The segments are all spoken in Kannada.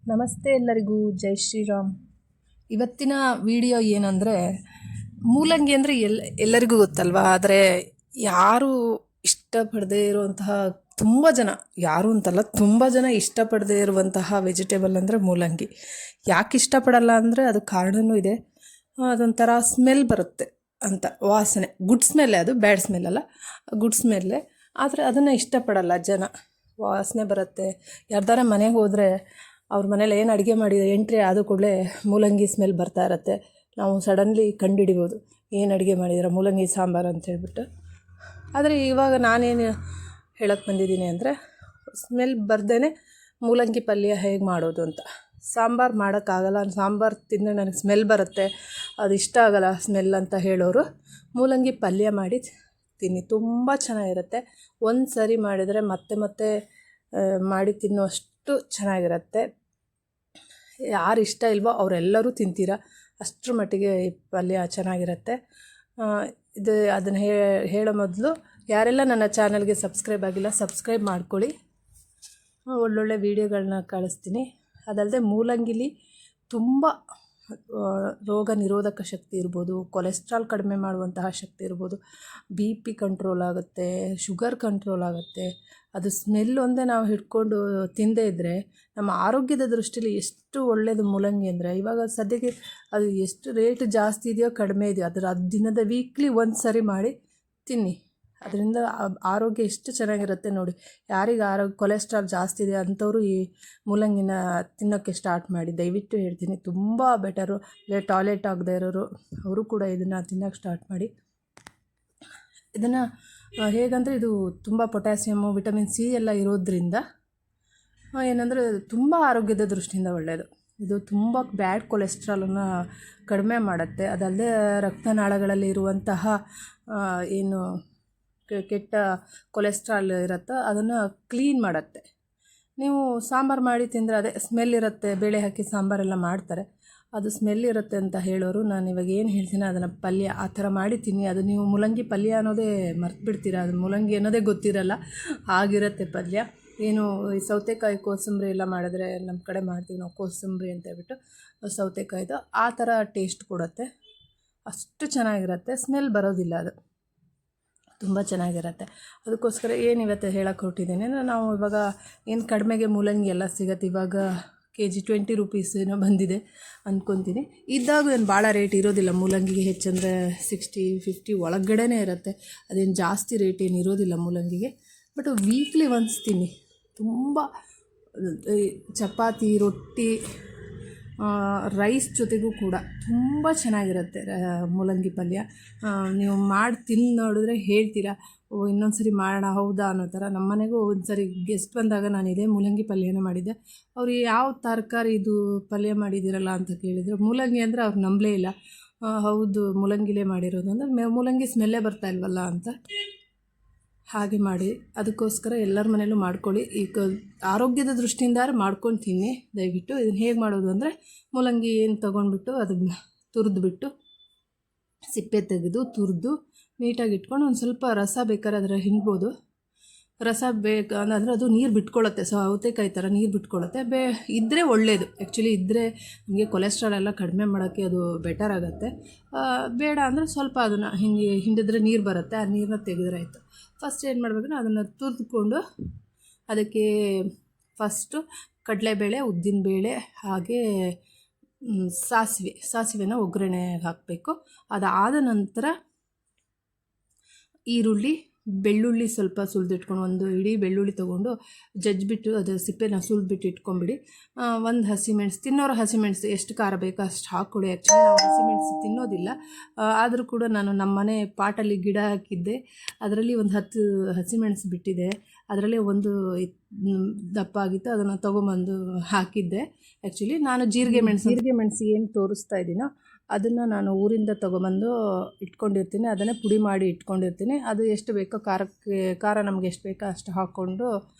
ನಮಸ್ತೆ ಎಲ್ಲರಿಗೂ, ಜೈ ಶ್ರೀರಾಮ್. ಇವತ್ತಿನ ವಿಡಿಯೋ ಏನಂದರೆ, ಮೂಲಂಗಿ ಅಂದರೆ ಎಲ್ಲರಿಗೂ ಗೊತ್ತಲ್ವಾ. ಆದರೆ ಯಾರು ಇಷ್ಟಪಡದೇ ಇರುವಂತಹ ತುಂಬ ಜನ, ಯಾರು ಅಂತಲ್ಲ ತುಂಬ ಜನ ಇಷ್ಟಪಡದೇ ಇರುವಂತಹ ವೆಜಿಟೇಬಲ್ ಅಂದರೆ ಮೂಲಂಗಿ. ಯಾಕೆ ಇಷ್ಟಪಡಲ್ಲ ಅಂದರೆ ಅದು ಕಾರಣವೂ ಇದೆ. ಅದೊಂಥರ ಸ್ಮೆಲ್ ಬರುತ್ತೆ ಅಂತ, ವಾಸನೆ, ಗುಡ್ ಸ್ಮೆಲ್ಲೇ, ಅದು ಬ್ಯಾಡ್ ಸ್ಮೆಲ್ ಅಲ್ಲ, ಗುಡ್ ಸ್ಮೆಲ್ಲೇ. ಆದರೆ ಅದನ್ನು ಇಷ್ಟಪಡಲ್ಲ ಜನ. ವಾಸನೆ ಬರುತ್ತೆ. ಯಾರ್ದಾರ ಮನೆಗೆ ಹೋದರೆ ಅವ್ರ ಮನೇಲಿ ಏನು ಅಡುಗೆ ಮಾಡಿದೆ ಎಂಟ್ರಿ ಆದ ಕೂಡಲೇ ಮೂಲಂಗಿ ಸ್ಮೆಲ್ ಬರ್ತಾ ಇರುತ್ತೆ. ನಾವು ಸಡನ್ಲಿ ಕಂಡುಹಿಡಿಬೋದು ಏನು ಅಡುಗೆ ಮಾಡಿದ್ರೆ ಮೂಲಂಗಿ ಸಾಂಬಾರು ಅಂತ ಹೇಳ್ಬಿಟ್ಟು. ಆದರೆ ಇವಾಗ ನಾನೇನು ಹೇಳಕ್ಕೆ ಬಂದಿದ್ದೀನಿ ಅಂದರೆ, ಸ್ಮೆಲ್ ಬರ್ದೇ ಮೂಲಂಗಿ ಪಲ್ಯ ಹೇಗೆ ಮಾಡೋದು ಅಂತ. ಸಾಂಬಾರು ಮಾಡೋಕ್ಕಾಗಲ್ಲ, ಸಾಂಬಾರು ತಿಂದರೆ ನನಗೆ ಸ್ಮೆಲ್ ಬರುತ್ತೆ, ಅದು ಇಷ್ಟ ಆಗೋಲ್ಲ ಸ್ಮೆಲ್ ಅಂತ ಹೇಳೋರು ಮೂಲಂಗಿ ಪಲ್ಯ ಮಾಡಿ ತಿನ್ನಿ, ತುಂಬ ಚೆನ್ನಾಗಿರುತ್ತೆ. ಒಂದು ಸರಿ ಮಾಡಿದರೆ ಮತ್ತೆ ಮತ್ತೆ ಮಾಡಿ ತಿನ್ನುವಷ್ಟು ಚೆನ್ನಾಗಿರುತ್ತೆ. ಯಾರು ಇಷ್ಟ ಇಲ್ವೋ ಅವರೆಲ್ಲರೂ ತಿಂತೀರ, ಅಷ್ಟರ ಮಟ್ಟಿಗೆ ಈ ಪಲ್ಯ ಚೆನ್ನಾಗಿರುತ್ತೆ. ಅದನ್ನು ಹೇಳೋ ಮೊದಲು ಯಾರೆಲ್ಲ ನನ್ನ ಚಾನಲ್ಗೆ ಸಬ್ಸ್ಕ್ರೈಬ್ ಆಗಿಲ್ಲ, ಸಬ್ಸ್ಕ್ರೈಬ್ ಮಾಡ್ಕೊಳ್ಳಿ. ಒಳ್ಳೊಳ್ಳೆ ವೀಡಿಯೋಗಳನ್ನ ಕಳಿಸ್ತೀನಿ. ಅದಲ್ಲದೆ ಮೂಲಂಗಿಲಿ ತುಂಬ ರೋಗ ನಿರೋಧಕ ಶಕ್ತಿ ಇರ್ಬೋದು, ಕೊಲೆಸ್ಟ್ರಾಲ್ ಕಡಿಮೆ ಮಾಡುವಂತಹ ಶಕ್ತಿ ಇರ್ಬೋದು, BP ಕಂಟ್ರೋಲ್ ಆಗುತ್ತೆ, ಶುಗರ್ ಕಂಟ್ರೋಲ್ ಆಗುತ್ತೆ. ಅದು ಸ್ಮೆಲ್ ಒಂದೇ ನಾವು ಹಿಡ್ಕೊಂಡು ತಿಂದೇ ಇದ್ದರೆ ನಮ್ಮ ಆರೋಗ್ಯದ ದೃಷ್ಟಿಯಲ್ಲಿ ಎಷ್ಟು ಒಳ್ಳೆಯದು ಮೂಲಂಗಿ ಅಂದರೆ. ಇವಾಗ ಸದ್ಯಕ್ಕೆ ಅದು ಎಷ್ಟು ರೇಟ್ ಜಾಸ್ತಿ ಇದೆಯೋ ಕಡಿಮೆ ಇದೆಯೋ, ಅದರ ದಿನದ ವೀಕ್ಲಿ ಒಂದು ಸರಿ ಮಾಡಿ ತಿನ್ನಿ, ಅದರಿಂದ ಆರೋಗ್ಯ ಎಷ್ಟು ಚೆನ್ನಾಗಿರುತ್ತೆ ನೋಡಿ. ಯಾರಿಗೆ ಕೊಲೆಸ್ಟ್ರಾಲ್ ಜಾಸ್ತಿ ಇದೆ ಅಂಥವರು ಈ ಮೂಲಂಗಿನ ತಿನ್ನೋಕ್ಕೆ ಸ್ಟಾರ್ಟ್ ಮಾಡಿ, ದಯವಿಟ್ಟು ಹೇಳ್ತೀನಿ, ತುಂಬ ಬೆಟರು. ಟಾಯ್ಲೆಟ್ ಆಗದೆ ಇರೋರು ಅವರು ಕೂಡ ಇದನ್ನು ತಿನ್ನೋಕ್ಕೆ ಸ್ಟಾರ್ಟ್ ಮಾಡಿ. ಇದನ್ನು ಹೇಗಂದರೆ, ಇದು ತುಂಬ ಪೊಟ್ಯಾಸಿಯಮ್ಮು, ವಿಟಮಿನ್ C ಎಲ್ಲ ಇರೋದ್ರಿಂದ ಏನಂದರೆ ತುಂಬ ಆರೋಗ್ಯದ ದೃಷ್ಟಿಯಿಂದ ಒಳ್ಳೆಯದು. ಇದು ತುಂಬ ಬ್ಯಾಡ್ ಕೊಲೆಸ್ಟ್ರಾಲನ್ನು ಕಡಿಮೆ ಮಾಡುತ್ತೆ. ಅದಲ್ಲದೆ ರಕ್ತನಾಳಗಳಲ್ಲಿ ಇರುವಂತಹ ಏನು ಕೆಟ್ಟ ಕೊಲೆಸ್ಟ್ರಾಲ್ ಇರುತ್ತೋ ಅದನ್ನು ಕ್ಲೀನ್ ಮಾಡುತ್ತೆ. ನೀವು ಸಾಂಬಾರು ಮಾಡಿ ತಿಂದರೆ ಅದೇ ಸ್ಮೆಲ್ ಇರುತ್ತೆ. ಬೇಳೆ ಹಾಕಿ ಸಾಂಬಾರೆಲ್ಲ ಮಾಡ್ತಾರೆ, ಅದು ಸ್ಮೆಲ್ ಇರುತ್ತೆ ಅಂತ ಹೇಳೋರು. ನಾನು ಇವಾಗ ಏನು ಹೇಳ್ತೀನಿ ಅದನ್ನು ಪಲ್ಯ ಆ ಥರ ಮಾಡಿ ತಿನ್ನಿ. ಅದು ನೀವು ಮೂಲಂಗಿ ಪಲ್ಯ ಅನ್ನೋದೇ ಮರ್ತ್ಬಿಡ್ತೀರ, ಅದು ಮೂಲಂಗಿ ಅನ್ನೋದೇ ಗೊತ್ತಿರಲ್ಲ, ಆಗಿರುತ್ತೆ ಪಲ್ಯ. ಏನು ಈ ಸೌತೆಕಾಯಿ ಕೋಸಂಬರಿ ಎಲ್ಲ ಮಾಡಿದ್ರೆ, ನಮ್ಮ ಕಡೆ ಮಾಡ್ತೀವಿ ನಾವು ಕೋಸಂಬರಿ ಅಂತ ಹೇಳ್ಬಿಟ್ಟು, ಸೌತೆಕಾಯ್ದು ಆ ಥರ ಟೇಸ್ಟ್ ಕೊಡುತ್ತೆ. ಅಷ್ಟು ಚೆನ್ನಾಗಿರುತ್ತೆ, ಸ್ಮೆಲ್ ಬರೋದಿಲ್ಲ, ಅದು ತುಂಬ ಚೆನ್ನಾಗಿರುತ್ತೆ. ಅದಕ್ಕೋಸ್ಕರ ಏನು ಇವತ್ತು ಹೇಳಕ್ಕೆ ಹೊರಟಿದ್ದೀನಿ ಅಂದರೆ, ನಾವು ಇವಾಗ ಏನು ಕಡಿಮೆಗೆ ಮೂಲಂಗಿ ಎಲ್ಲ ಸಿಗುತ್ತೆ. ಇವಾಗ kg 20 ರೂಪೀಸ್ ಏನೋ ಬಂದಿದೆ ಅಂದ್ಕೊತೀನಿ. ಇದ್ದಾಗ ಏನು ಭಾಳ ರೇಟ್ ಇರೋದಿಲ್ಲ ಮೂಲಂಗಿಗೆ, ಹೆಚ್ಚಂದರೆ 60-50 ಒಳಗಡೆನೇ ಇರುತ್ತೆ. ಅದೇನು ಜಾಸ್ತಿ ರೇಟ್ ಏನು ಇರೋದಿಲ್ಲ ಮೂಲಂಗಿಗೆ. ಬಟ್ ವೀಕ್ಲಿ ಒನ್ಸ್ ತಿನ್ನಿ, ತುಂಬ ಚಪಾತಿ, ರೊಟ್ಟಿ, ರೈಸ್ ಜೊತೆಗೂ ಕೂಡ ತುಂಬ ಚೆನ್ನಾಗಿರುತ್ತೆ ಮೂಲಂಗಿ ಪಲ್ಯ. ನೀವು ಮಾಡಿ ತಿಂದು ನೋಡಿದ್ರೆ ಹೇಳ್ತೀರಾ, ಇನ್ನೊಂದು ಸರಿ ಮಾಡೋಣ ಹೌದಾ ಅನ್ನೋ ಥರ. ನಮ್ಮ ಮನೆಗೂ ಒಂದು ಸರಿ ಗೆಸ್ಟ್ ಬಂದಾಗ ನಾನು ಇದೇ ಮೂಲಂಗಿ ಪಲ್ಯನೇ ಮಾಡಿದ್ದೆ. ಅವ್ರು ಯಾವ ತರಕಾರಿ ಇದು ಪಲ್ಯ ಮಾಡಿದ್ದೀರಲ್ಲ ಅಂತ ಕೇಳಿದರು. ಮೂಲಂಗಿ ಅಂದರೆ ಅವ್ರು ನಂಬಲೇ ಇಲ್ಲ. ಹೌದು ಮೂಲಂಗಿಲೇ ಮಾಡಿರೋದು ಅಂದರೆ, ಮೂಲಂಗಿ ಸ್ಮೆಲ್ಲೇ ಬರ್ತಾ ಇಲ್ವಲ್ಲ ಅಂತ. ಹಾಗೆ ಮಾಡಿ, ಅದಕ್ಕೋಸ್ಕರ ಎಲ್ಲರ ಮನೇಲೂ ಮಾಡ್ಕೊಳ್ಳಿ. ಈಗ ಆರೋಗ್ಯದ ದೃಷ್ಟಿಯಿಂದ ಮಾಡ್ಕೊಂಡು ತಿನ್ನಿ ದಯವಿಟ್ಟು. ಇದನ್ನು ಹೇಗೆ ಮಾಡೋದು ಅಂದರೆ, ಮೂಲಂಗಿ ಏನು ತೊಗೊಂಡ್ಬಿಟ್ಟು ಅದನ್ನು ತುರಿದ್ಬಿಟ್ಟು, ಸಿಪ್ಪೆ ತೆಗೆದು ತುರಿದು ನೀಟಾಗಿ ಇಟ್ಕೊಂಡು, ಒಂದು ಸ್ವಲ್ಪ ರಸ ಬೇಕಾದ್ರೆ ಅದರ ಹಿಂಡ್ಬೋದು. ರಸ ಬೇಕಂದರೆ ಅದು ನೀರು ಬಿಟ್ಕೊಳ್ಳುತ್ತೆ, ಸೌತೆಕಾಯಿ ಥರ ನೀರು ಬಿಟ್ಕೊಳ್ಳುತ್ತೆ. ಇದ್ದರೆ ಒಳ್ಳೆಯದು. ಆ್ಯಕ್ಚುಲಿ ಇದ್ದರೆ ನಮಗೆ ಕೊಲೆಸ್ಟ್ರಾಲ್ ಎಲ್ಲ ಕಡಿಮೆ ಮಾಡೋಕ್ಕೆ ಅದು ಬೆಟರ್ ಆಗುತ್ತೆ. ಬೇಡ ಅಂದರೆ ಸ್ವಲ್ಪ ಅದನ್ನು ಹಿಂಡಿದ್ರೆ ನೀರು ಬರುತ್ತೆ, ಆ ನೀರನ್ನ ತೆಗೆದ್ರೆ ಆಯಿತು. ಫಸ್ಟ್ ಏನು ಮಾಡಬೇಕಂದ್ರೆ, ಅದನ್ನು ತುರಿದುಕೊಂಡು ಅದಕ್ಕೆ ಫಸ್ಟು ಕಡಲೆಬೇಳೆ, ಉದ್ದಿನಬೇಳೆ, ಹಾಗೆ ಸಾಸಿವೆನ ಒಗ್ಗರಣೆಗೆ ಹಾಕಬೇಕು. ಅದಾದ ನಂತರ ಈರುಳ್ಳಿ, ಬೆಳ್ಳುಳ್ಳಿ ಸ್ವಲ್ಪ ಸುಲಿದಿಟ್ಕೊಂಡು, ಒಂದು ಇಡೀ ಬೆಳ್ಳುಳ್ಳಿ ತೊಗೊಂಡು ಜಜ್ಜಿಬಿಟ್ಟು ಅದು ಸಿಪ್ಪೆನ ಸುಲಿದ್ಬಿಟ್ಟು ಇಟ್ಕೊಂಬಿಡಿ. ಒಂದು ಹಸಿಮೆಣಸು, ತಿನ್ನೋರು ಹಸಿಮೆಣಸು ಎಷ್ಟು ಖಾರ ಬೇಕೋ ಅಷ್ಟು ಹಾಕ್ಕೊಡಿ. ಆ್ಯಕ್ಚುಲಿ ನಾವು ಹಸಿಮೆಣಸು ತಿನ್ನೋದಿಲ್ಲ, ಆದರೂ ಕೂಡ ನಾನು ನಮ್ಮ ಮನೆ ಪಾಟಲ್ಲಿ ಗಿಡ ಹಾಕಿದ್ದೆ, ಅದರಲ್ಲಿ ಒಂದು 10 ಹಸಿಮೆಣಸು ಬಿಟ್ಟಿದೆ. ಅದರಲ್ಲೇ ಒಂದು ದಪ್ಪ ಆಗಿತ್ತು, ಅದನ್ನು ತೊಗೊಂಬಂದು ಹಾಕಿದ್ದೆ. ಆ್ಯಕ್ಚುಲಿ ನಾನು ಜೀರಿಗೆ ಮೆಣಸು ಏನು ತೋರಿಸ್ತಾ ಇದ್ದೀನೋ ಅದನ್ನು ನಾನು ಊರಿಂದ ತೊಗೊಬಂದು ಇಟ್ಕೊಂಡಿರ್ತೀನಿ, ಅದನ್ನೇ ಪುಡಿ ಮಾಡಿ ಇಟ್ಕೊಂಡಿರ್ತೀನಿ. ಅದು ಎಷ್ಟು ಬೇಕೋ ಖಾರ ನಮಗೆ ಎಷ್ಟು ಬೇಕೋ ಅಷ್ಟು ಹಾಕ್ಕೊಂಡು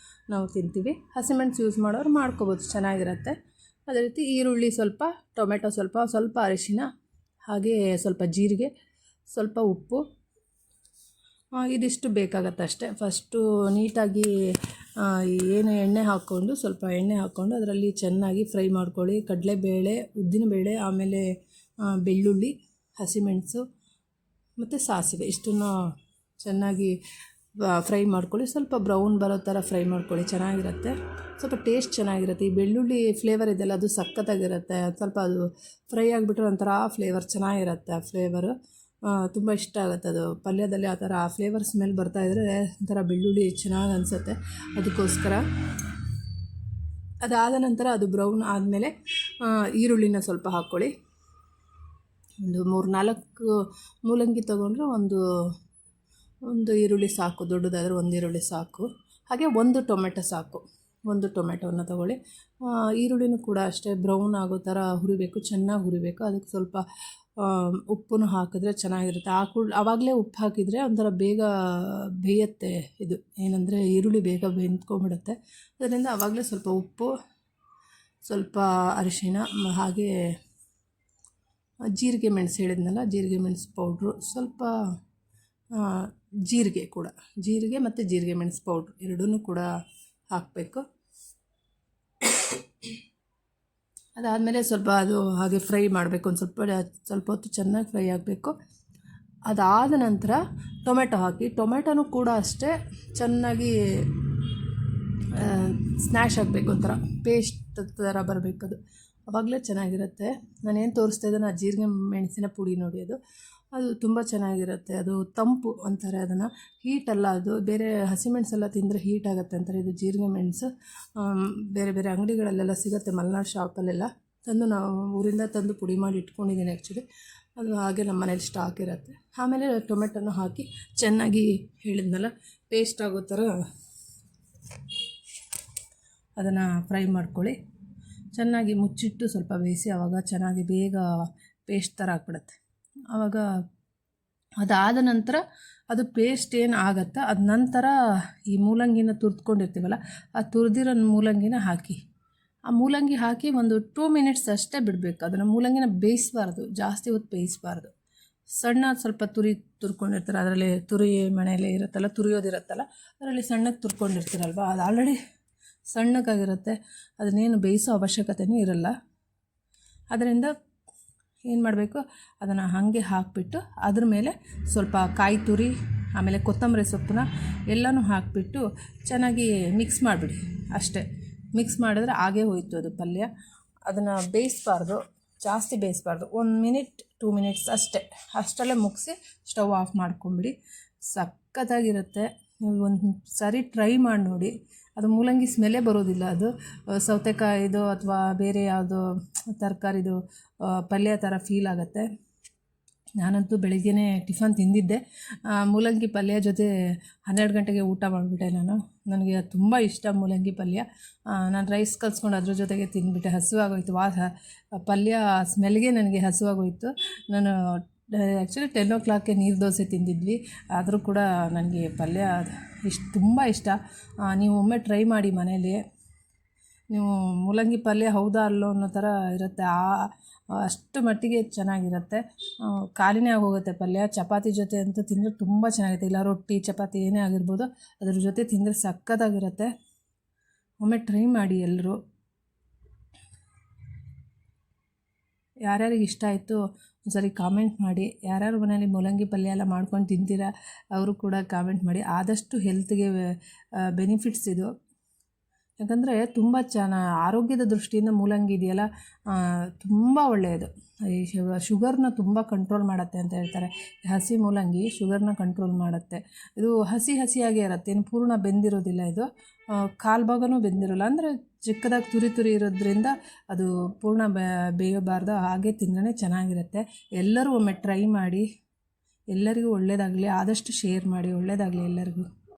ನಾವು ತಿಂತೀವಿ. ಹಸಿಮೆಣಸು ಯೂಸ್ ಮಾಡೋರು ಮಾಡ್ಕೋಬೋದು, ಚೆನ್ನಾಗಿರುತ್ತೆ. ಅದೇ ರೀತಿ ಈರುಳ್ಳಿ ಸ್ವಲ್ಪ, ಟೊಮೆಟೊ ಸ್ವಲ್ಪ ಅರಿಶಿನ, ಹಾಗೆ ಸ್ವಲ್ಪ ಜೀರಿಗೆ, ಸ್ವಲ್ಪ ಉಪ್ಪು, ಇದಿಷ್ಟು ಬೇಕಾಗತ್ತೆ ಅಷ್ಟೇ. ಫಸ್ಟು ನೀಟಾಗಿ ಏನು ಎಣ್ಣೆ ಹಾಕ್ಕೊಂಡು, ಸ್ವಲ್ಪ ಎಣ್ಣೆ ಹಾಕ್ಕೊಂಡು ಅದರಲ್ಲಿ ಚೆನ್ನಾಗಿ ಫ್ರೈ ಮಾಡ್ಕೊಳ್ಳಿ. ಕಡಲೆಬೇಳೆ, ಉದ್ದಿನಬೇಳೆ, ಆಮೇಲೆ ಬೆಳ್ಳುಳ್ಳಿ, ಹಸಿಮೆಣಸು ಮತ್ತು ಸಾಸಿವೆ ಇಷ್ಟನ್ನು ಚೆನ್ನಾಗಿ ಫ್ರೈ ಮಾಡ್ಕೊಳ್ಳಿ. ಸ್ವಲ್ಪ ಬ್ರೌನ್ ಬರೋ ಥರ ಫ್ರೈ ಮಾಡ್ಕೊಳ್ಳಿ, ಚೆನ್ನಾಗಿರುತ್ತೆ. ಸ್ವಲ್ಪ ಟೇಸ್ಟ್ ಚೆನ್ನಾಗಿರುತ್ತೆ. ಈ ಬೆಳ್ಳುಳ್ಳಿ ಫ್ಲೇವರ್ ಇದೆಯಲ್ಲ, ಅದು ಸಖತ್ತಾಗಿರುತ್ತೆ. ಸ್ವಲ್ಪ ಅದು ಫ್ರೈ ಆಗಿಬಿಟ್ರೆ ಒಂಥರ ಫ್ಲೇವರ್ ಚೆನ್ನಾಗಿರುತ್ತೆ. ಆ ಫ್ಲೇವರು ತುಂಬ ಇಷ್ಟ ಆಗುತ್ತೆ. ಅದು ಪಲ್ಯದಲ್ಲಿ ಆ ಥರ ಆ ಫ್ಲೇವರ್ ಸ್ಮೆಲ್ ಬರ್ತಾಯಿದ್ರೆ ಒಂಥರ ಬೆಳ್ಳುಳ್ಳಿ ಚೆನ್ನಾಗಿ ಅನಿಸುತ್ತೆ. ಅದಕ್ಕೋಸ್ಕರ ಅದಾದ ನಂತರ ಅದು ಬ್ರೌನ್ ಆದಮೇಲೆ ಈರುಳ್ಳಿನ ಸ್ವಲ್ಪ ಹಾಕ್ಕೊಳ್ಳಿ. ಒಂದು 3-4 ಮೂಲಂಗಿ ತೊಗೊಂಡ್ರೆ ಒಂದು ಈರುಳ್ಳಿ ಸಾಕು. ದೊಡ್ಡದಾದರೆ ಒಂದು ಈರುಳ್ಳಿ ಸಾಕು. ಹಾಗೆ ಒಂದು ಟೊಮೆಟೊ ಸಾಕು. ಒಂದು ಟೊಮೆಟೊವನ್ನು ತೊಗೊಳ್ಳಿ. ಈರುಳ್ಳಿನೂ ಕೂಡ ಅಷ್ಟೇ ಬ್ರೌನ್ ಆಗೋ ಥರ ಹುರಿಬೇಕು, ಚೆನ್ನಾಗಿ ಹುರಿಬೇಕು. ಅದಕ್ಕೆ ಸ್ವಲ್ಪ ಉಪ್ಪನ್ನು ಹಾಕಿದ್ರೆ ಚೆನ್ನಾಗಿರುತ್ತೆ. ಆವಾಗಲೇ ಉಪ್ಪು ಹಾಕಿದರೆ ಒಂಥರ ಬೇಗ ಬೇಯುತ್ತೆ. ಇದು ಏನಂದರೆ ಈರುಳ್ಳಿ ಬೇಗ ಬೆಂದ್ಕೊಂಡ್ಬಿಡುತ್ತೆ. ಅದರಿಂದ ಆವಾಗಲೇ ಸ್ವಲ್ಪ ಉಪ್ಪು, ಸ್ವಲ್ಪ ಅರಿಶಿಣ, ಹಾಗೆ ಜೀರಿಗೆ ಮೆಣಸು ಹೇಳಿದ್ನಲ್ಲ, ಜೀರಿಗೆ ಮೆಣಸು ಪೌಡ್ರು, ಸ್ವಲ್ಪ ಜೀರಿಗೆ ಕೂಡ, ಜೀರಿಗೆ ಮತ್ತು ಜೀರಿಗೆ ಮೆಣಸು ಪೌಡ್ರು ಎರಡೂ ಕೂಡ ಹಾಕಬೇಕು. ಅದಾದಮೇಲೆ ಸ್ವಲ್ಪ ಅದು ಹಾಗೆ ಫ್ರೈ ಮಾಡಬೇಕು. ಒಂದು ಸ್ವಲ್ಪ ಹೊತ್ತು ಚೆನ್ನಾಗಿ ಫ್ರೈ ಆಗಬೇಕು. ಅದಾದ ನಂತರ ಟೊಮೆಟೊ ಹಾಕಿ. ಟೊಮೆಟೊನೂ ಕೂಡ ಅಷ್ಟೇ ಚೆನ್ನಾಗಿ ಸ್ನ್ಯಾಶ್ ಆಗಬೇಕು, ಒಂಥರ ಪೇಸ್ಟ್ ಥರ ಬರಬೇಕದು. ಆವಾಗಲೇ ಚೆನ್ನಾಗಿರುತ್ತೆ. ನಾನೇನು ತೋರಿಸ್ತಾ ಇದ್ದೇನೆ ಆ ಜೀರಿಗೆ ಮೆಣಸಿನ ಪುಡಿ ನೋಡಿ, ಅದು ತುಂಬ ಚೆನ್ನಾಗಿರುತ್ತೆ. ಅದು ತಂಪು ಅಂತಾರೆ ಅದನ್ನು, ಹೀಟಲ್ಲ. ಅದು ಬೇರೆ ಹಸಿಮೆಣಸೆಲ್ಲ ತಿಂದರೆ ಹೀಟ್ ಆಗುತ್ತೆ ಅಂತಾರೆ. ಇದು ಜೀರಿಗೆ ಮೆಣಸು ಬೇರೆ ಬೇರೆ ಅಂಗಡಿಗಳಲ್ಲೆಲ್ಲ ಸಿಗುತ್ತೆ, ಮಲೆನಾಡು ಶಾಪಲ್ಲೆಲ್ಲ ನಾವು ಊರಿಂದ ತಂದು ಪುಡಿ ಮಾಡಿ ಇಟ್ಕೊಂಡಿದ್ದೀನಿ ಆ್ಯಕ್ಚುಲಿ. ಅದು ಹಾಗೆ ನಮ್ಮ ಮನೇಲಿ ಸ್ಟಾಕ್ ಇರುತ್ತೆ. ಆಮೇಲೆ ಟೊಮೆಟೊನ ಹಾಕಿ ಚೆನ್ನಾಗಿ ಹೇಳಿದ್ನಲ್ಲ ಪೇಸ್ಟ್ ಆಗೋ ಥರ ಅದನ್ನು ಫ್ರೈ ಮಾಡ್ಕೊಳ್ಳಿ. ಚೆನ್ನಾಗಿ ಮುಚ್ಚಿಟ್ಟು ಸ್ವಲ್ಪ ಬೇಯಿಸಿ. ಆವಾಗ ಚೆನ್ನಾಗಿ ಬೇಗ ಪೇಸ್ಟ್ ಥರ ಆಗಿಬಿಡುತ್ತೆ. ಆವಾಗ ಅದಾದ ನಂತರ ಅದು ಪೇಸ್ಟ್ ಏನು ಆಗುತ್ತಾ ಅದ ನಂತರ ಈ ಮೂಲಂಗಿನ ತುರ್ದ್ಕೊಂಡಿರ್ತೀವಲ್ಲ, ಆ ತುರಿದಿರೋ ಮೂಲಂಗಿನ ಹಾಕಿ. ಆ ಮೂಲಂಗಿ ಹಾಕಿ ಒಂದು 2 ಮಿನಿಟ್ಸ್ ಅಷ್ಟೇ ಬಿಡಬೇಕು. ಅದನ್ನು ಮೂಲಂಗಿನ ಬೇಯಿಸಬಾರ್ದು, ಜಾಸ್ತಿ ಹೊತ್ತು ಬೇಯಿಸಬಾರ್ದು. ಸಣ್ಣ ಸ್ವಲ್ಪ ತುರ್ಕೊಂಡಿರ್ತಾರೆ, ಅದರಲ್ಲಿ ಮಣೆಯಲ್ಲಿ ಇರುತ್ತಲ್ಲ, ತುರಿಯೋದಿರುತ್ತಲ್ಲ, ಅದರಲ್ಲಿ ಸಣ್ಣಗೆ ತುರ್ಕೊಂಡಿರ್ತೀರಲ್ವ, ಅದು ಆಲ್ರೆಡಿ ಸಣ್ಣಗಾಗಿರುತ್ತೆ. ಅದನ್ನೇನು ಬೇಯಿಸೋ ಅವಶ್ಯಕತೆಯೂ ಇರಲ್ಲ. ಅದರಿಂದ ಏನು ಮಾಡಬೇಕು, ಅದನ್ನು ಹಾಗೆ ಹಾಕಿಬಿಟ್ಟು ಅದ್ರ ಮೇಲೆ ಸ್ವಲ್ಪ ಕಾಯಿ ತುರಿ, ಆಮೇಲೆ ಕೊತ್ತಂಬರಿ ಸೊಪ್ಪನ್ನ ಎಲ್ಲನೂ ಹಾಕಿಬಿಟ್ಟು ಚೆನ್ನಾಗಿ ಮಿಕ್ಸ್ ಮಾಡಿಬಿಡಿ. ಅಷ್ಟೇ, ಮಿಕ್ಸ್ ಮಾಡಿದ್ರೆ ಹಾಗೇ ಹೋಯಿತು ಅದು ಪಲ್ಯ. ಅದನ್ನು ಬೇಯಿಸಬಾರ್ದು, ಜಾಸ್ತಿ ಬೇಯಿಸಬಾರ್ದು. 1 ಮಿನಿಟ್ 2 ಮಿನಿಟ್ಸ್ ಅಷ್ಟೇ, ಅಷ್ಟರಲ್ಲೇ ಮುಗಿಸಿ ಸ್ಟವ್ ಆಫ್ ಮಾಡ್ಕೊಂಬಿಡಿ. ಸಖತ್ತಾಗಿರುತ್ತೆ. ನೀವು ಒಂದು ಸಾರಿ ಟ್ರೈ ಮಾಡಿ ನೋಡಿ. ಅದು ಮೂಲಂಗಿ ಸ್ಮೆಲ್ಲೇ ಬರೋದಿಲ್ಲ. ಅದು ಸೌತೆಕಾಯಿದು ಅಥವಾ ಬೇರೆ ಯಾವುದೋ ತರಕಾರಿದು ಪಲ್ಯ ಥರ ಫೀಲ್ ಆಗುತ್ತೆ. ನಾನಂತೂ ಬೆಳಗ್ಗೆನೇ ಟಿಫನ್ ತಿಂದಿದ್ದೆ. ಮೂಲಂಗಿ ಪಲ್ಯ ಜೊತೆ 12 ಗಂಟೆಗೆ ಊಟ ಮಾಡಿಬಿಟ್ಟೆ ನಾನು. ನನಗೆ ತುಂಬ ಇಷ್ಟ ಮೂಲಂಗಿ ಪಲ್ಯ. ನಾನು ರೈಸ್ ಕಲಿಸ್ಕೊಂಡು ಅದ್ರ ಜೊತೆಗೆ ತಿಂದುಬಿಟ್ಟೆ. ಹಸಿವಾಗೋಯ್ತು. ಪಲ್ಯ ಸ್ಮೆಲ್ಗೆ ನನಗೆ ಹಸಿವಾಗೋಯ್ತು. ನಾನು ಆ್ಯಕ್ಚುಲಿ 10 o'clockಗೆ ನೀರು ದೋಸೆ ತಿಂದಿದ್ವಿ. ಆದರೂ ಕೂಡ ನನಗೆ ಪಲ್ಯ ತುಂಬ ಇಷ್ಟ. ನೀವು ಒಮ್ಮೆ ಟ್ರೈ ಮಾಡಿ ಮನೇಲಿ. ನೀವು ಮೂಲಂಗಿ ಪಲ್ಯ ಹೌದಾ ಅಲ್ಲೋ ಅನ್ನೋ ಥರ ಇರುತ್ತೆ. ಅಷ್ಟು ಮಟ್ಟಿಗೆ ಚೆನ್ನಾಗಿರುತ್ತೆ. ಖಾಲಿನೇ ಆಗೋಗುತ್ತೆ ಪಲ್ಯ. ಚಪಾತಿ ಜೊತೆ ಅಂತೂ ತಿಂದರೆ ತುಂಬ ಚೆನ್ನಾಗಿರುತ್ತೆ. ಇಲ್ಲ ರೊಟ್ಟಿ ಚಪಾತಿ ಏನೇ ಆಗಿರ್ಬೋದು, ಅದ್ರ ಜೊತೆ ತಿಂದರೆ ಸಖತ್ತಾಗಿರುತ್ತೆ. ಒಮ್ಮೆ ಟ್ರೈ ಮಾಡಿ ಎಲ್ಲರೂ. ಯಾರ್ಯಾರಿಗೆ ಇಷ್ಟ ಆಯಿತು ಒಂದ್ಸರಿ ಕಾಮೆಂಟ್ ಮಾಡಿ. ಯಾರ್ಯಾರು ಮನೇಲಿ ಮೂಲಂಗಿ ಪಲ್ಯ ಎಲ್ಲ ಮಾಡ್ಕೊಂಡು ತಿಂತೀರಾ ಅವರು ಕೂಡ ಕಾಮೆಂಟ್ ಮಾಡಿ. ಆದಷ್ಟು ಹೆಲ್ತ್ಗೆ ಬೆನಿಫಿಟ್ಸ್ ಇದು. ಯಾಕಂದರೆ ತುಂಬ ಆರೋಗ್ಯದ ದೃಷ್ಟಿಯಿಂದ ಮೂಲಂಗಿ ಇದೆಯಲ್ಲ ತುಂಬ ಒಳ್ಳೆಯದು. ಈ ಶುಗರ್ನ ತುಂಬ ಕಂಟ್ರೋಲ್ ಮಾಡುತ್ತೆ ಅಂತ ಹೇಳ್ತಾರೆ. ಹಸಿ ಮೂಲಂಗಿ ಶುಗರ್ನ ಕಂಟ್ರೋಲ್ ಮಾಡುತ್ತೆ. ಇದು ಹಸಿಯಾಗೇ ಇರುತ್ತೆ, ಏನು ಪೂರ್ಣ ಬೆಂದಿರೋದಿಲ್ಲ. ಇದು ಕಾಲು ಭಾಗನೂ ಬೆಂದಿರೋಲ್ಲ. ಅಂದರೆ ಚಿಕ್ಕದಾಗಿ ತುರಿ ಇರೋದ್ರಿಂದ ಅದು ಪೂರ್ಣ ಬೇಯಬಾರ್ದು. ಹಾಗೆ ತಿಂದ್ರೆ ಚೆನ್ನಾಗಿರುತ್ತೆ. ಎಲ್ಲರೂ ಒಮ್ಮೆ ಟ್ರೈ ಮಾಡಿ. ಎಲ್ಲರಿಗೂ ಒಳ್ಳೆಯದಾಗಲಿ. ಆದಷ್ಟು ಶೇರ್ ಮಾಡಿ. ಒಳ್ಳೆಯದಾಗಲಿ ಎಲ್ಲರಿಗೂ.